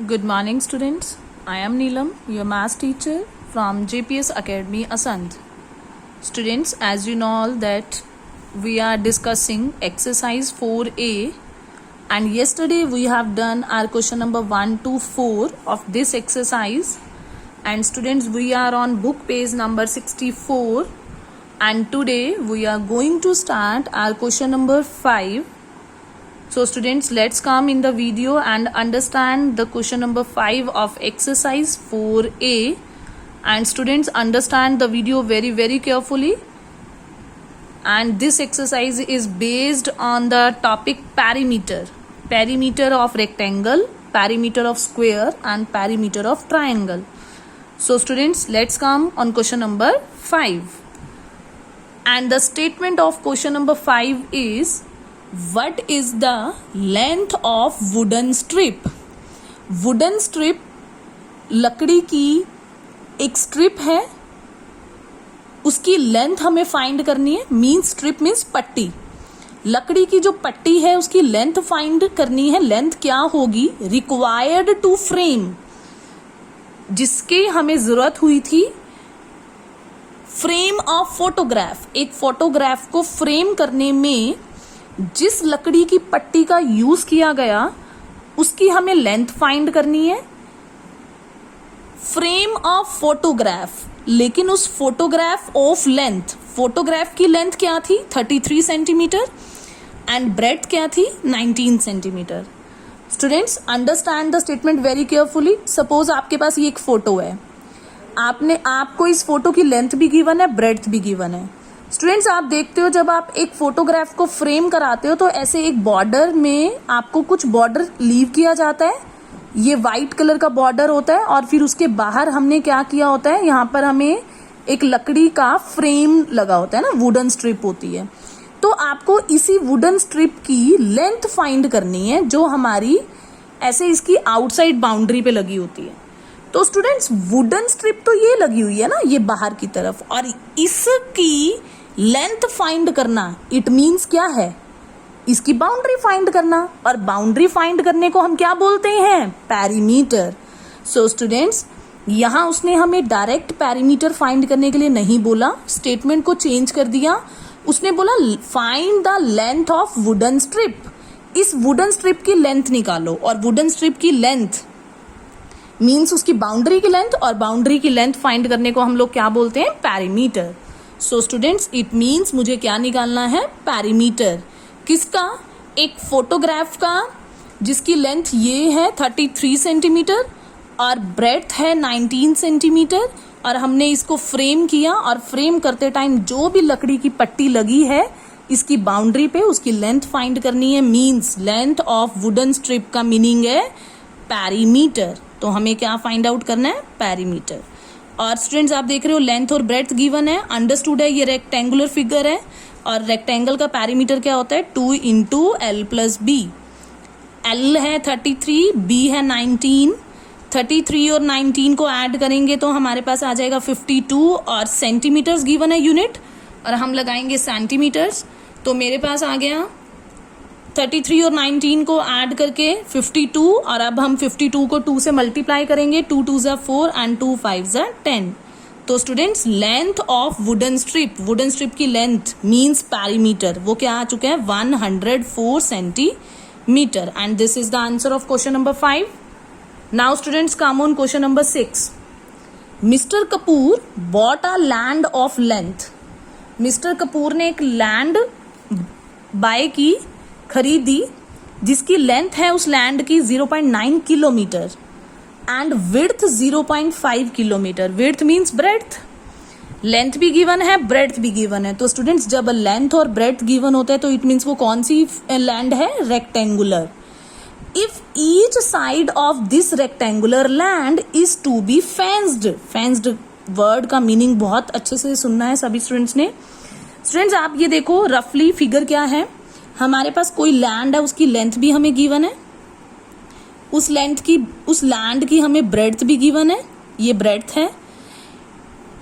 Good morning, students. I am Neelam, your math teacher from JPS Academy, Asant. Students, as you know all that we are discussing exercise 4A, and yesterday we have done our question number 1 to 4 of this exercise. And students, we are on book page number 64, and today we are going to start our question number 5. So students, let's come in the video and understand the question number 5 of exercise 4A. And students, understand the video very carefully. And this exercise is based on the topic perimeter. Perimeter of rectangle, perimeter of square, and perimeter of triangle. So students, let's come on question number 5. And the statement of question number 5 is, what is the length of wooden strip? Wooden strip लकड़ी की एक strip है, उसकी length हमें find करनी है. Means strip means पट्टी. लकड़ी की जो पट्टी है उसकी लेंथ फाइंड करनी है. लेंथ क्या होगी? रिक्वायर्ड टू फ्रेम, जिसकी हमें जरूरत हुई थी फ्रेम ऑफ फोटोग्राफ. एक फोटोग्राफ को फ्रेम करने में जिस लकड़ी की पट्टी का यूज किया गया उसकी हमें लेंथ फाइंड करनी है. फ्रेम ऑफ फोटोग्राफ, लेकिन उस फोटोग्राफ ऑफ लेंथ, फोटोग्राफ की लेंथ क्या थी? 33 सेंटीमीटर एंड ब्रेड्थ क्या थी? 19 centimetre. Students, understand the statement very carefully. Suppose आपके पास ये एक फोटो है, आपको इस फोटो की लेंथ भी गिवन है, ब्रेड्थ भी गिवन है. स्टूडेंट्स, आप देखते हो जब आप एक फोटोग्राफ को फ्रेम कराते हो तो ऐसे एक बॉर्डर में आपको कुछ बॉर्डर लीव किया जाता है. ये वाइट कलर का बॉर्डर होता है और फिर उसके बाहर हमने क्या किया होता है, यहाँ पर हमें एक लकड़ी का फ्रेम लगा होता है ना, वुडन स्ट्रिप होती है. तो आपको इसी वुडन स्ट्रिप की लेंथ फाइंड करनी है जो हमारी ऐसे इसकी आउटसाइड बाउंड्री पे लगी होती है. तो स्टूडेंट्स, वुडन स्ट्रिप तो ये लगी हुई है ना, ये बाहर की तरफ, और इसकी लेंथ फाइंड करना, इट मीन्स क्या है? इसकी बाउंड्री फाइंड करना. और बाउंड्री फाइंड करने को हम क्या बोलते हैं? पेरीमीटर. सो स्टूडेंट्स, यहां उसने हमें डायरेक्ट पेरीमीटर फाइंड करने के लिए नहीं बोला, स्टेटमेंट को चेंज कर दिया. उसने बोला find the length of wooden strip. इस वुडन स्ट्रिप की लेंथ निकालो. और वुडन स्ट्रिप की लेंथ मीन्स उसकी बाउंड्री की लेंथ, और बाउंड्री की लेंथ फाइंड करने को हम लोग क्या बोलते हैं? Perimeter. So students, it means मुझे क्या निकालना है? पेरीमीटर. किसका? एक फोटोग्राफ का, जिसकी लेंथ ये है 33 सेंटीमीटर और ब्रेड्थ है 19 सेंटीमीटर. और हमने इसको फ्रेम किया, और फ्रेम करते टाइम जो भी लकड़ी की पट्टी लगी है इसकी बाउंड्री पे, उसकी लेंथ फाइंड करनी है. Means length of wooden strip का मीनिंग है पेरीमीटर. तो हमें क्या फाइंड आउट करना है? पेरीमीटर. और स्टूडेंट्स, आप देख रहे हो लेंथ और ब्रेड्थ गिवन है, अंडरस्टूड है. ये रेक्टेंगुलर फिगर है और रेक्टेंगल का पेरीमीटर क्या होता है? 2 into L plus B. L है 33, बी है 19. 33 और 19 को ऐड करेंगे तो हमारे पास आ जाएगा 52. और सेंटीमीटर्स गिवन है यूनिट, और हम लगाएंगे सेंटीमीटर्स. तो मेरे पास आ गया 33 और 19 को ऐड करके 52. और अब हम 52 को 2 से मल्टीप्लाई करेंगे. 2 2 ज़ा 4 एंड 2 5 ज़ा 10. तो students, length of wooden strip, wooden strip की लेंथ मीन्स पेरीमीटर, वो क्या आ चुका है? 104 centimetre. And this is the answer of question number 5. Now students, come on question number 6. Mister Kapoor bought a land of length. Mister Kapoor ने एक land bye की, खरीदी, जिसकी लेंथ है उस लैंड की 0.9 kilometre and width 0.5 kilometre. Width means breadth. Length भी given है, ब्रेड्थ भी गिवन है. तो स्टूडेंट्स, जब लेंथ और ब्रेड्थ गिवन होता है तो इट मीन्स वो कौन सी लैंड है? Rectangular. If each side of this rectangular land is to be fenced. Fenced word का मीनिंग बहुत अच्छे से सुनना है सभी स्टूडेंट्स ने. स्टूडेंट्स, आप ये देखो रफली फिगर क्या है. हमारे पास कोई लैंड है, उसकी लेंथ भी हमें गिवन है, उस लैंड की हमें ब्रेड्थ भी गिवन है, ये ब्रेड्थ है.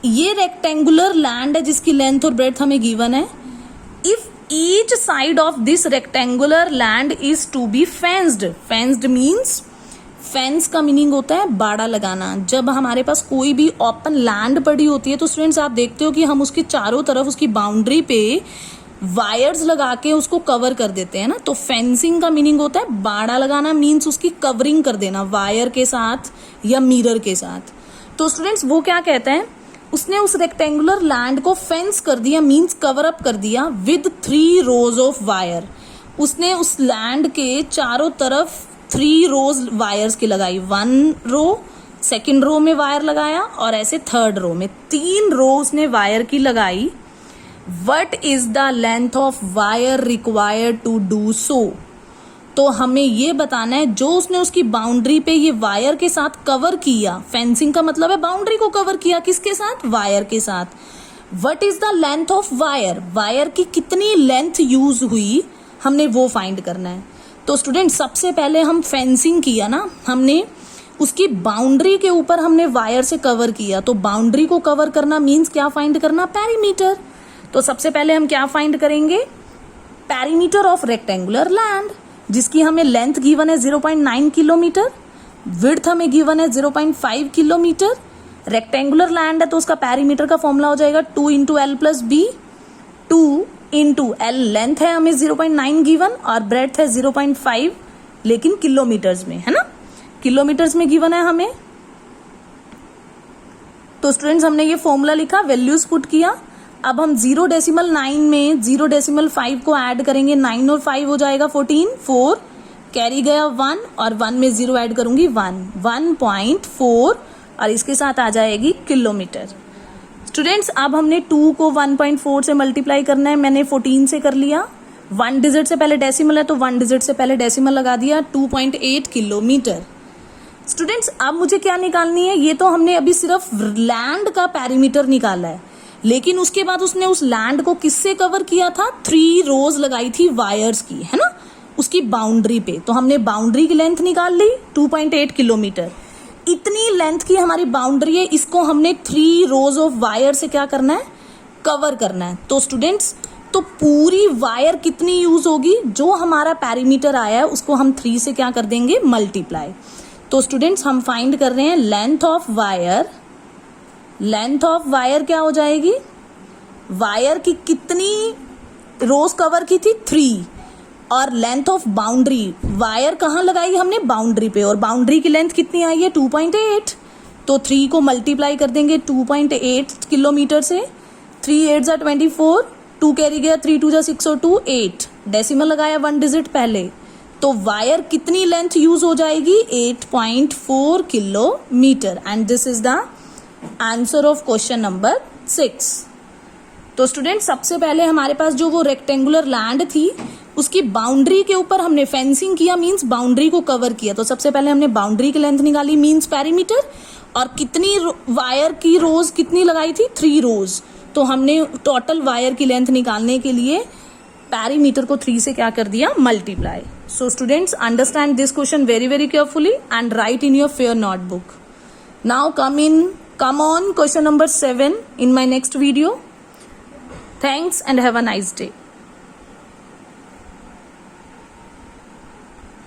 ये रेक्टेंगुलर लैंड है जिसकी लेंथ और ब्रेड्थ हमें गिवन है. If each side of this rectangular land is to be fenced. Fenced means fence का मीनिंग होता है बाड़ा लगाना। जब हमारे पास कोई भी ओपन लैंड पड़ी होती है तो स्टूडेंट्स आप देखते हो कि हम उसके चारों तरफ उसकी बाउंड्री पे वायर्स लगा के उसको कवर कर देते हैं ना। तो फेंसिंग का मीनिंग होता है बाड़ा लगाना, मीन्स उसकी कवरिंग कर देना वायर के साथ या मिरर के साथ। तो स्टूडेंट्स वो क्या कहते हैं, उसने उस रेक्टेंगुलर लैंड को फेंस कर दिया, मीन्स कवर अप कर दिया विद 3 रोज ऑफ वायर। उसने उस लैंड के चारों तरफ 3 रोज वायर्स की लगाई, 1 रो, सेकेंड रो में वायर लगाया और ऐसे थर्ड रो में 3 रो उसने वायर की लगाई। What is the length of wire required to do so. तो हमें ये बताना है जो उसने उसकी बाउंड्री पे ये वायर के साथ कवर किया, फेंसिंग का मतलब है बाउंड्री को कवर किया, किसके साथ, वायर के साथ। What is the length of wire, wire की कितनी लेंथ यूज हुई, हमने वो फाइंड करना है। तो स्टूडेंट सबसे पहले हम फेंसिंग किया ना, हमने उसकी बाउंड्री के ऊपर हमने वायर से कवर किया। तो बाउंड्री को कवर करना मीन्स क्या फाइंड करना, पेरीमीटर। तो सबसे पहले हम क्या फाइंड करेंगे, पेरीमीटर ऑफ रेक्टेंगुलर लैंड, जिसकी हमें लेंथ गिवन है 0.9 किलोमीटर, विड्थ हमें गिवन है 0.5 किलोमीटर। रेक्टेंगुलर लैंड है तो उसका पेरीमीटर का फॉर्मूला हो जाएगा 2 × L + B। 2 × L लेंथ है हमें 0.9 गिवन और ब्रेड्थ है 0.5, लेकिन किलोमीटर्स में है ना, किलोमीटर्स में गिवन है हमें। तो स्टूडेंट्स हमने ये फॉर्मूला लिखा, वैल्यूज पुट किया। अब हम 0.9 में 0.5 को ऐड करेंगे, 9 और 5 हो जाएगा 14, 4 कैरी गया 1 और 1 में 0 ऐड करूंगी 1, 1.4 और इसके साथ आ जाएगी किलोमीटर। स्टूडेंट्स अब हमने 2 को 1.4 से मल्टीप्लाई करना है, मैंने 14 से कर लिया। 1 डिजिट से पहले डेसिमल है तो 1 डिजिट से पहले डेसिमल लगा दिया, 2.8 किलोमीटर। स्टूडेंट्स अब मुझे क्या निकालनी है, ये तो हमने अभी सिर्फ लैंड का पेरीमीटर निकाला है, लेकिन उसके बाद उसने उस लैंड को किससे कवर किया था, 3 रोज लगाई थी वायर्स की, है ना, उसकी बाउंड्री पे। तो हमने बाउंड्री की लेंथ निकाल ली 2.8 किलोमीटर। इतनी लेंथ की हमारी बाउंड्री है, इसको हमने 3 रोज ऑफ वायर से क्या करना है, कवर करना है। तो स्टूडेंट्स तो पूरी वायर कितनी यूज होगी, जो हमारा पेरीमीटर आया है उसको हम 3 से क्या कर देंगे, मल्टीप्लाई। तो स्टूडेंट्स हम फाइंड कर रहे हैं length of wire. Length of wire क्या हो जाएगी, वायर की कितनी रोज कवर की थी, 3, और लेंथ ऑफ बाउंड्री, वायर कहाँ लगाई हमने, बाउंड्री पे, और बाउंड्री की लेंथ कितनी आई है 2.8। तो 3 को मल्टीप्लाई कर देंगे 2.8 किलोमीटर से, 3 8 = 24, 2 कैरी गया, 3 2 = 6 और 2 8, डेसिमल लगाया 1 डिजिट पहले। तो वायर कितनी लेंथ यूज हो जाएगी, 8.4 kilometre. And this is the answer of question number 6। तो स्टूडेंट सबसे पहले हमारे पास जो वो रेक्टेंगुलर लैंड थी उसकी बाउंड्री के ऊपर हमने फेंसिंग किया, मींस बाउंड्री को कवर किया। तो सबसे पहले हमने बाउंड्री की लेंथ निकाली, मींस पेरीमीटर, और कितनी वायर की रोज कितनी लगाई थी, 3 रोज। तो हमने टोटल वायर की लेंथ निकालने के लिए पेरीमीटर को 3 से क्या कर दिया, multiply. So students understand this question very very carefully and right in your fair notebook. Now come on question number 7 in my next video. Thanks and have a nice day.